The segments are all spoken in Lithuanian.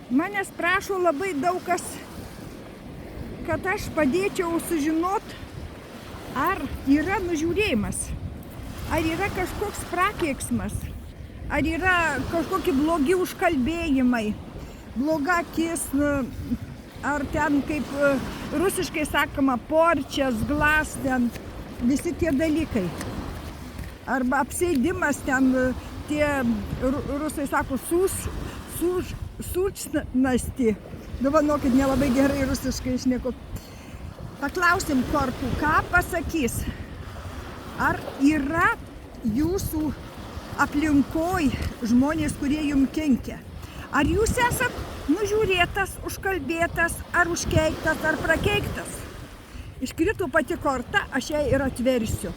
Manęs prašo labai daug kas, kad aš padėčiau sužinot, ar yra nužiūrėjimas, ar yra kažkoks prakeiksmas, ar yra kažkokie blogi užkalbėjimai, bloga akis, ar ten, kaip rusiškai sakoma, porčias, glas, ten visi tie dalykai. Arba apsėdimas ten, tie rusai sako, sučnasti. Dovanokit, nelabai gerai rusiškai šneku. Paklausim kortų, ką pasakys. Ar yra jūsų aplinkoj žmonės, kurie jums kenkia? Ar jūs esat nužiūrėtas, užkalbėtas, ar užkeiktas, ar prakeiktas? Iškrito pati korta, aš ją ir atversiu.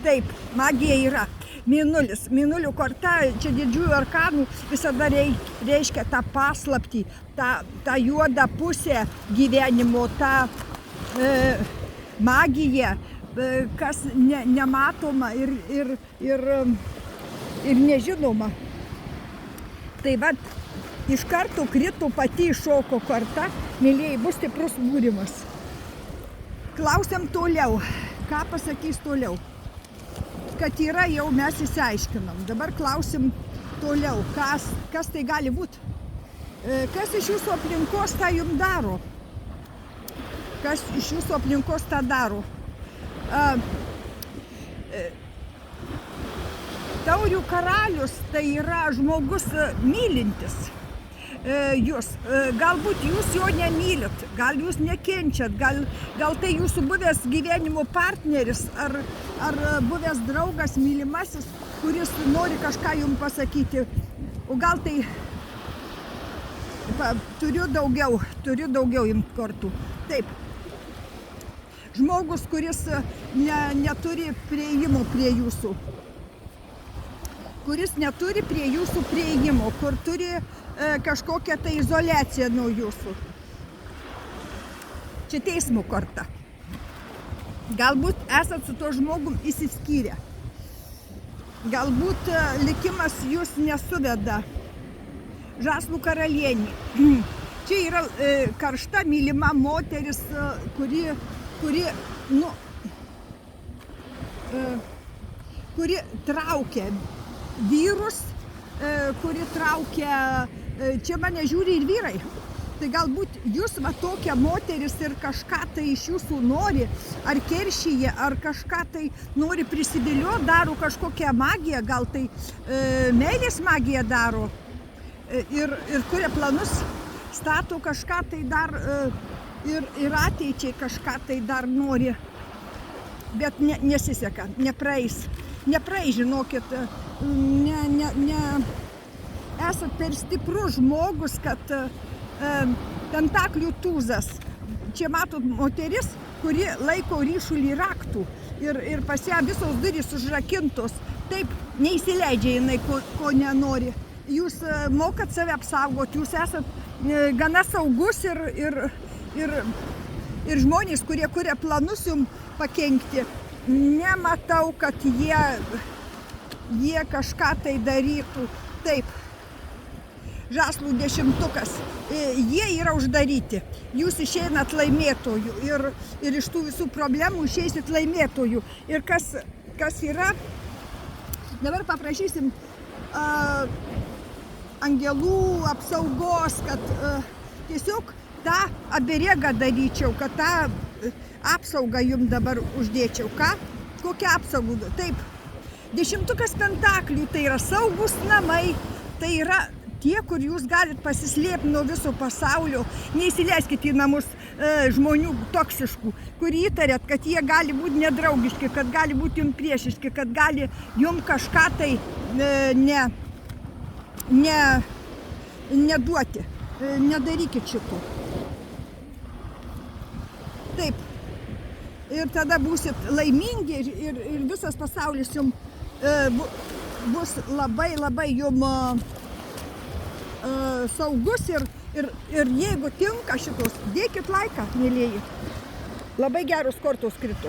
Taip, magija yra. Mėnulis. Mėnulių korta, čia didžiųjų arkanų visada reiškia tą paslaptį, tą juodą pusę gyvenimo, tą magiją, kas nematoma ir nežinoma. Tai vat, iš karto krito pati šoko korta, mėlėjai, bus stiprus būrimas. Klausiam toliau. Ką pasakys toliau? Kad yra, jau mes įsiaiškinom. Dabar klausim toliau, kas tai gali būti. Kas iš jūsų aplinkos tą jums daro? Kas iš jūsų aplinkos tą daro? Taurių karalius tai yra žmogus mylintis jūs. Galbūt jūs jo nemylit, gal jūs nekenčiat, gal tai jūsų buvęs gyvenimo partneris ar buvęs draugas, mylimasis, kuris nori kažką jums pasakyti. O gal tai turiu daugiau jums kortų. Taip. Žmogus, kuris neturi prieimo prie jūsų. Kuris neturi prie jūsų prieimo, kur turi kažkokią tai izoliaciją nuo jūsų. Čia teismo korta. Galbūt esat su tuo žmogum išsiskyrę. Galbūt likimas jūs nesuveda. Žąslų karalienė. Čia yra karšta, mylima moteris, kuri traukia vyrus, kuri traukia, čia mane žiūri ir vyrai. Tai galbūt jūs va tokia moteris ir kažką tai iš jūsų nori, ar keršyje, ar kažką tai nori prisidėlioti, daro kažkokią magiją, gal tai meilės magiją daro ir kuria planus, stato kažką tai dar ir ateičiai kažką tai dar nori, bet nesiseka, nepraeis, žinokit, esat per stiprus žmogus, kad tentaklių tūzas. Čia matot moteris, kuri laiko ryšulį raktų ir pas ją visos durys užrakintos. Taip, neįsileidžia jinai, ko nenori. Jūs mokat save apsaugoti, jūs esat gana saugus ir žmonės, kurie kuria planus jums pakenkti. Nematau, kad jie kažką tai darytų. Taip. Žąslų 10. Jie yra uždaryti. Jūs išeinat laimėtojų ir iš tų visų problemų išeisit laimėtojų. Ir kas yra, dabar paprašysim angelų apsaugos, kad tiesiog tą aberegą daryčiau, kad tą apsaugą jums dabar uždėčiau. Ką? Kokią apsaugą? Taip. 10 pentaklių tai yra saugus namai, tai yra tie, kur jūs galit pasislėpti nuo viso pasaulio. Neįsileiskite į namus žmonių toksiškų, kur įtarėt, kad jie gali būti nedraugiški, kad gali būti jums priešiški, kad gali jums kažką tai neduoti. Nedarykit šito. Taip. Ir tada būsit laimingi ir visas pasaulis jums bus labai jums saugus ir jeigu tinka šitos, dėkit laiką, mėlieji. Labai geros kortos krito.